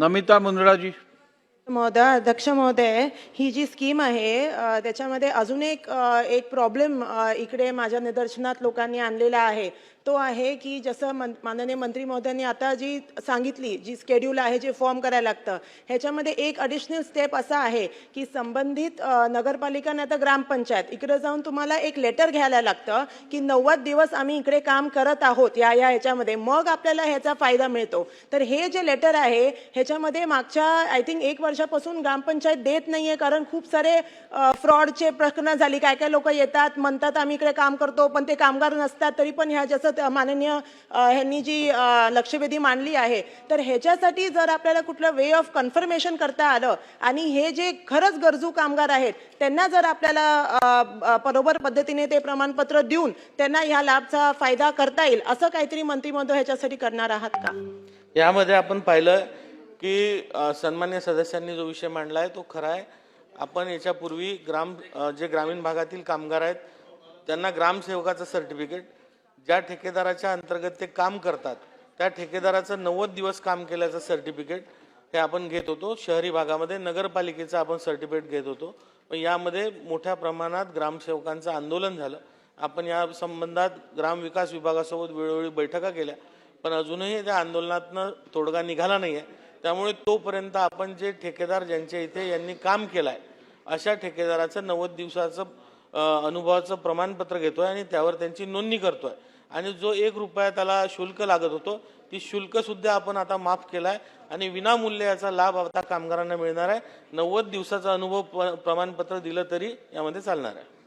नमिता मुंदड़ाजी। महोदय, अध्यक्ष महोदय, ही जी स्कीम आहे त्याच्यामध्ये अजून एक प्रॉब्लेम इकडे माझ्या निदर्शनात लोकांनी आणलेला आहे. तो आहे की जसं माननीय मंत्री महोदयांनी आता जी सांगितली, जी शेड्यूल आहे, जे फॉर्म करायला लागतं, ह्याच्यामध्ये एक ॲडिशनल स्टेप असा आहे की संबंधित नगरपालिका नाही तर ग्रामपंचायत इकडे जाऊन तुम्हाला एक लेटर घ्यायला लागतं की 90 दिवस आम्ही इकडे काम करत आहोत ह्याच्यामध्ये, मग आपल्याला ह्याचा फायदा मिळतो. तर हे जे लेटर आहे ह्याच्यामध्ये मागच्या आय थिंक 1 वर्षापासून ग्रामपंचायत देत नाहीये, कारण खूप सारे फ्रॉडचे प्रकरणं झाली. काय काय लोक येतात, म्हणतात आम्ही इकडे काम करतो, पण ते कामगार नसतात. तरी पण ह्या जसं माननीय ह्यांनी जी लक्षवेधी मांडली आहे, तर ह्याच्यासाठी जर आपल्याला कुठलं वे ऑफ कन्फर्मेशन करता आलं आणि हे जे खरंच गरजू कामगार आहेत त्यांना जर आपल्याला बरोबर पद्धतीने ते प्रमाणपत्र देऊन त्यांना ह्या लाभचा फायदा करता येईल, असं काहीतरी मंत्री महोदय ह्याच्यासाठी करणार आहात का? यामध्ये आपण पाहिलं की सन्मान्य सदस्यांनी जो विषय मांडला आहे तो खरा आहे. आपण याच्यापूर्वी जे ग्रामीण भागातील कामगार आहेत त्यांना ग्रामसेवकाचं सर्टिफिकेट, ज्या ठेकेदाराच्या अंतर्गत ते काम करतात त्या ठेकेदाराचं 90 दिवस काम केल्याचं सर्टिफिकेट हे आपण घेत होतो. शहरी भागामध्ये नगरपालिकेचं आपण सर्टिफिकेट घेत होतो. पण यामध्ये मोठ्या प्रमाणात ग्रामसेवकांचं आंदोलन झालं. आपण या संबंधात ग्रामविकास विभागासोबत वेळोवेळी बैठका केल्या, पण अजूनही त्या आंदोलनातनं तोडगा निघाला नाही आहे. त्यामुळे तोपर्यंत आपण जे ठेकेदार ज्यांच्या इथे यांनी काम केलं आहे अशा ठेकेदाराचं 90 दिवसाचं अनुभवाचं प्रमाणपत्र घेतोय आणि त्यावर त्यांची नोंदणी करतोय. आणि जो 1 रुपया त्याला शुल्क लागत होतो ती शुल्क सुद्धा आपण आता माफ केलाय आणि विनामूल्य याचा लाभ आता कामगारांना मिळणार आहे. 90 दिवसाचा अनुभव प्रमाणपत्र दिलं तरी यामध्ये चालणार आहे.